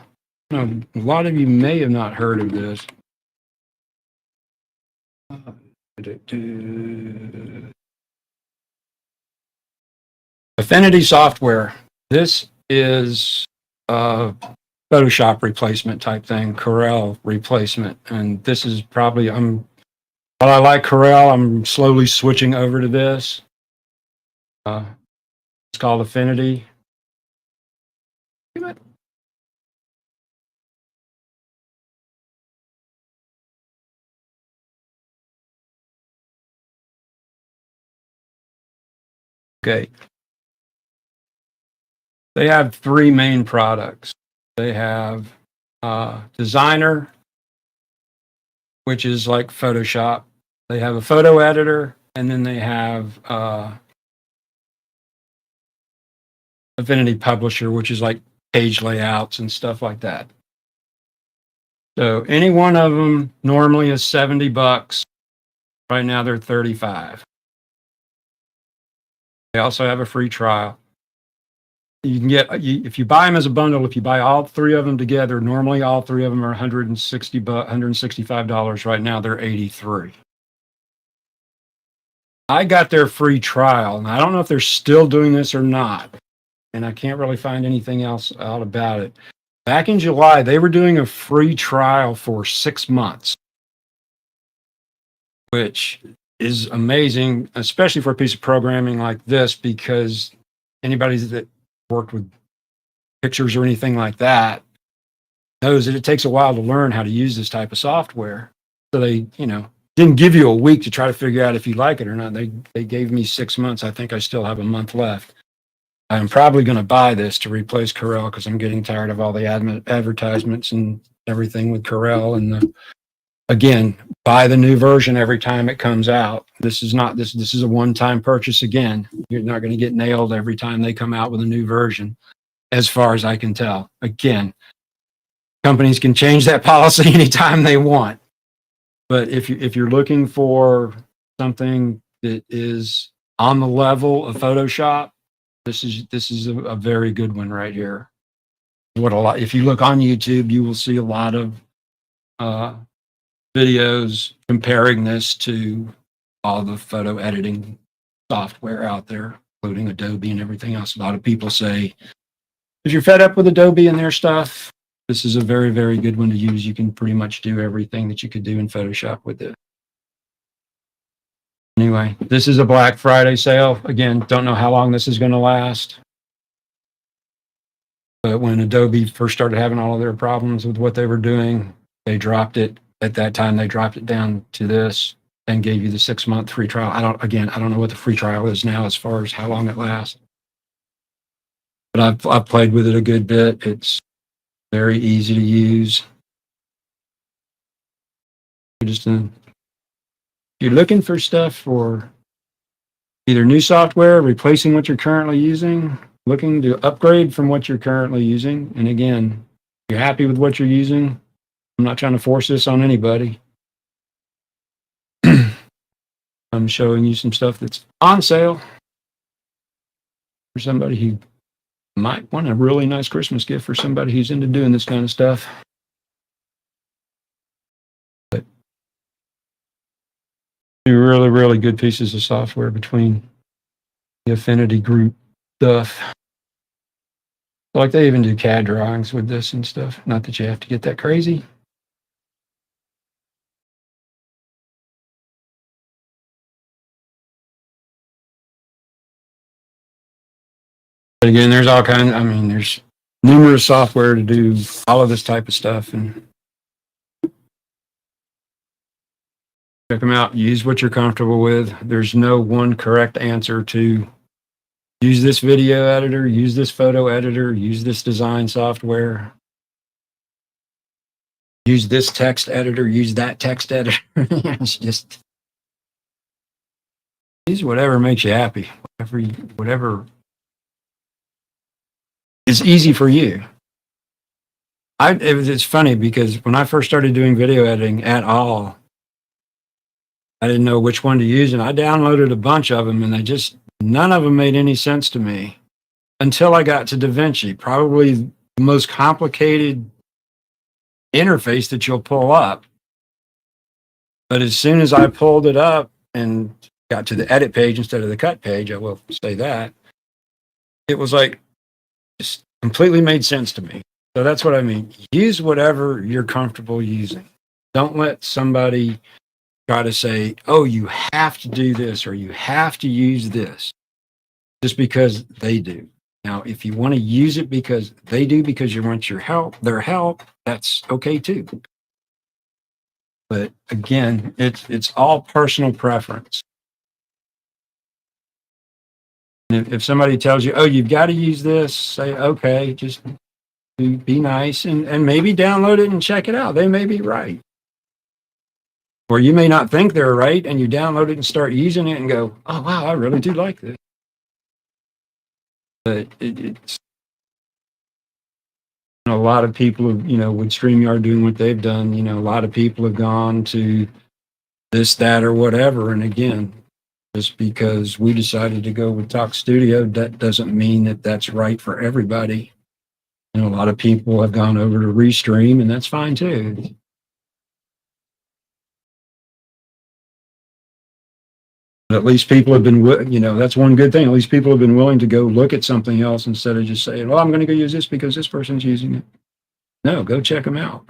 A lot of you may have not heard of this. Affinity Software. This is a Photoshop replacement type thing, Corel replacement. And this is probably, while I like Corel, I'm slowly switching over to this. It's called Affinity. Okay. They have three main products. They have Designer, which is like Photoshop. They have a photo editor, and then they have Affinity Publisher, which is like page layouts and stuff like that. So any one of them normally is $70. Right now they're $35. They also have a free trial. You can get, if you buy them as a bundle, if you buy all three of them together, normally all three of them are $165. Right now they're $83. I got their free trial, and I don't know if they're still doing this or not, and I can't really find anything else out about it. Back in July, they were doing a free trial for 6 months, which is amazing, especially for a piece of programming like this, because anybody that worked with pictures or anything like that knows that it takes a while to learn how to use this type of software. So they, didn't give you a week to try to figure out if you like it or not. They gave me 6 months. I think I still have a month left. I'm probably going to buy this to replace Corel because I'm getting tired of all the advertisements and everything with Corel. And again, buy the new version every time it comes out. This is not this is a one-time purchase again. You're not going to get nailed every time they come out with a new version, as far as I can tell. Again, companies can change that policy anytime they want. But if you're looking for something that is on the level of Photoshop, this is a very good one right here. If you look on YouTube, you will see a lot of videos comparing this to all the photo editing software out there, including Adobe and everything else. A lot of people say, if you're fed up with Adobe and their stuff, this is a very, very good one to use. You can pretty much do everything that you could do in Photoshop with it. Anyway, this is a Black Friday sale. Again, don't know how long this is going to last. But when Adobe first started having all of their problems with what they were doing, they dropped it. At that time, they dropped it down to this and gave you the 6-month free trial. I don't know what the free trial is now as far as how long it lasts. But I've played with it a good bit. It's very easy to use. If you're looking for stuff for either new software, replacing what you're currently using, looking to upgrade from what you're currently using, and again, if you're happy with what you're using, I'm not trying to force this on anybody. I'm showing you some stuff that's on sale for somebody who might want a really nice Christmas gift for somebody who's into doing this kind of stuff. But two really, really good pieces of software between the Affinity Group stuff. Like they even do CAD drawings with this and stuff. Not that you have to get that crazy. But again, there's all kinds, there's numerous software to do all of this type of stuff, and check them out. Use what you're comfortable with. There's no one correct answer to use this video editor, use this photo editor, use this design software, use this text editor, use that text editor. It's just use whatever makes you happy, whatever is easy for you. It's funny because when I first started doing video editing at all, I didn't know which one to use, and I downloaded a bunch of them, and none of them made any sense to me until I got to DaVinci. Probably the most complicated interface that you'll pull up. But as soon as I pulled it up and got to the edit page instead of the cut page, I will say that, it was like, just completely made sense to me. So that's what I mean. Use whatever you're comfortable using. Don't let somebody try to say, oh, you have to do this or you have to use this just because they do. Now, if you want to use it because they do, because you want their help, that's okay too. But again, it's all personal preference. If somebody tells you, oh, you've got to use this, say, okay, just be nice and maybe download it and check it out. They may be right. Or you may not think they're right, and you download it and start using it and go, oh, wow, I really do like this. But it's a lot of people, with StreamYard doing what they've done, a lot of people have gone to this, that, or whatever. And again, just because we decided to go with Talk Studio, that doesn't mean that that's right for everybody. A lot of people have gone over to Restream, and that's fine too. But at least people have been, that's one good thing. At least people have been willing to go look at something else instead of just saying, well, I'm going to go use this because this person's using it. No, go check them out.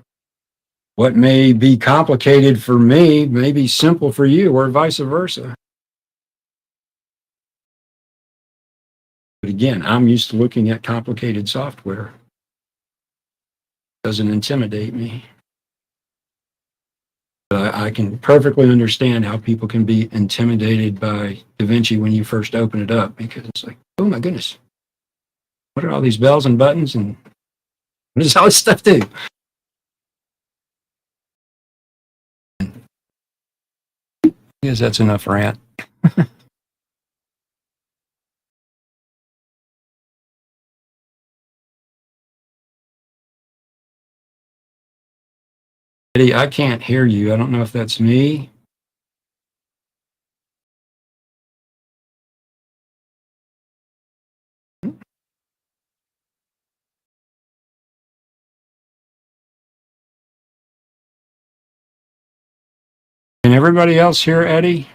What may be complicated for me may be simple for you, or vice versa. But again, I'm used to looking at complicated software. It doesn't intimidate me. I can perfectly understand how people can be intimidated by DaVinci when you first open it up, because it's like, oh my goodness, what are all these bells and buttons and what does all this stuff do? I guess that's enough rant. Eddie, I can't hear you. I don't know if that's me. Can everybody else hear Eddie?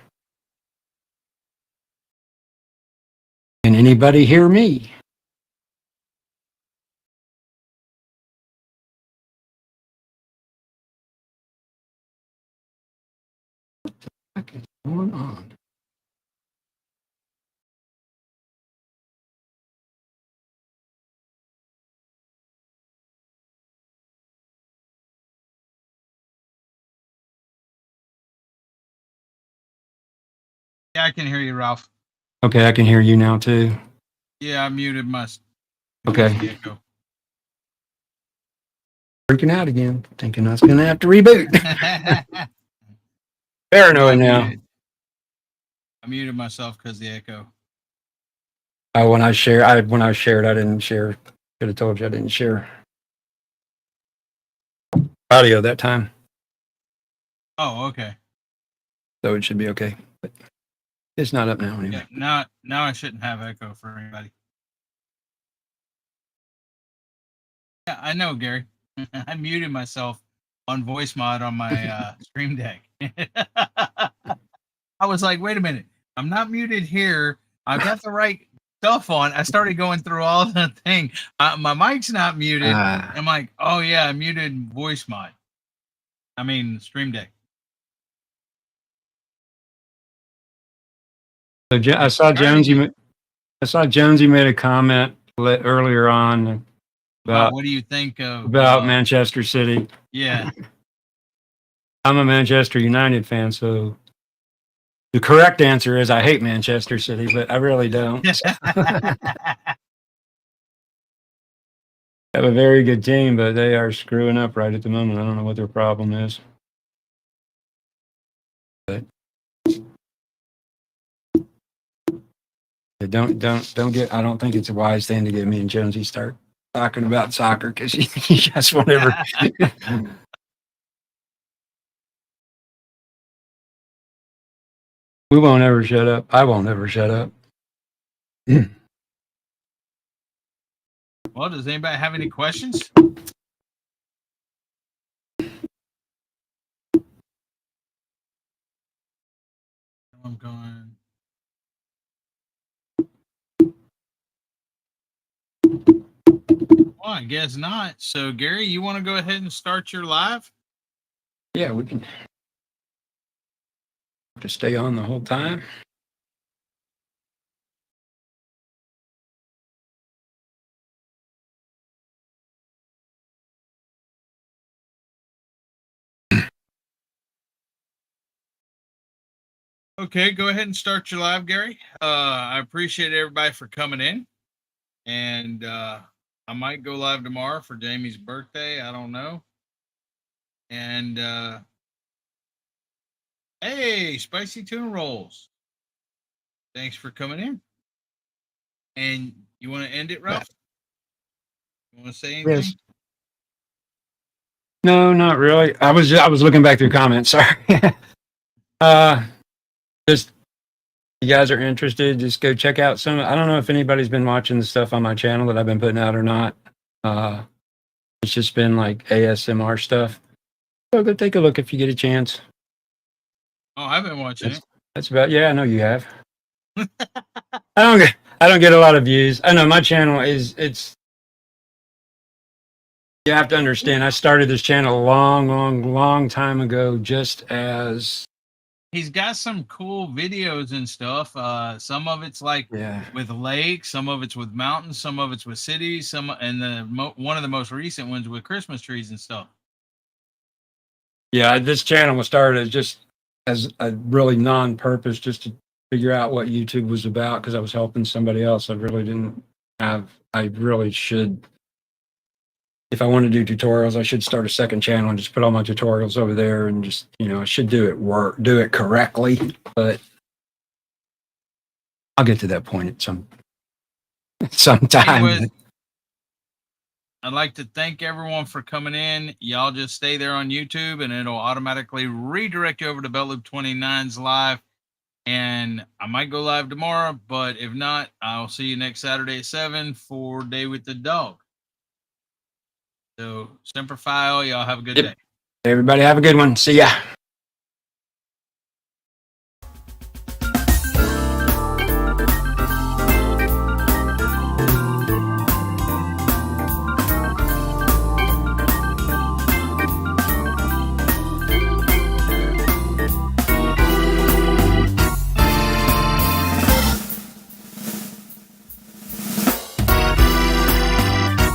Can anybody hear me? What the heck is going on? Yeah, I can hear you, Ralph. Okay, I can hear you now too. Yeah, I muted my. Okay. Echo. Freaking out again, thinking I was going to have to reboot. Paranoid now. I muted myself because the echo. When I shared, I didn't share. Could have told you I didn't share audio that time. Oh, okay. So it should be okay. But it's not up now anyway. Yeah, now I shouldn't have echo for anybody. Yeah, I know, Gary. I muted myself on voice mod on my Stream Deck. I was like, wait a minute. I'm not muted here. I've got the right stuff on. I started going through all the thing. My mic's not muted. I'm like, oh yeah, I muted voice mod. I mean, Stream Deck. So I saw Jonesy made a comment earlier on about what do you think of about Manchester City? Yeah. I'm a Manchester United fan, so the correct answer is I hate Manchester City, but I really don't. Have a very good team, but they are screwing up right at the moment. I don't know what their problem is. But don't get. I don't think it's a wise thing to get me and Jonesy start talking about soccer, because you just won't ever. We won't ever shut up. I won't ever shut up. Well, does anybody have any questions? I'm going. Well, I guess not. So, Gary, you want to go ahead and start your live? Yeah, we can. To stay on the whole time. Okay, go ahead and start your live, Gary. I appreciate everybody for coming in. And I might go live tomorrow for Jamie's birthday. I don't know. And hey, spicy tuna rolls. Thanks for coming in. And you want to end it, Ralph? You want to say anything? Yes. No, not really. I was looking back through comments. Sorry. Just you guys are interested, just go check out some. I don't know if anybody's been watching the stuff on my channel that I've been putting out or not. It's just been like ASMR stuff. So go take a look if you get a chance. Oh, I've been watching it. That's about. Yeah, I know you have. I don't get a lot of views. I know my channel it's. You have to understand. I started this channel a long time ago, just as. He's got some cool videos and stuff. Some of it's like with lakes, some of it's with mountains, some of it's with cities, one of the most recent ones with Christmas trees and stuff. Yeah, this channel was started just as a really non-purpose, just to figure out what YouTube was about because I was helping somebody else. I really should. If I want to do tutorials, I should start a second channel and just put all my tutorials over there and just, I should do it correctly, but I'll get to that point at sometime. Anyways, I'd like to thank everyone for coming in. Y'all just stay there on YouTube and it'll automatically redirect you over to Belt Loop 29's live. And I might go live tomorrow, but if not, I'll see you next Saturday at 7 for Day with the Dog. So, Semper Fi, y'all have a good day. Everybody have a good one. See ya.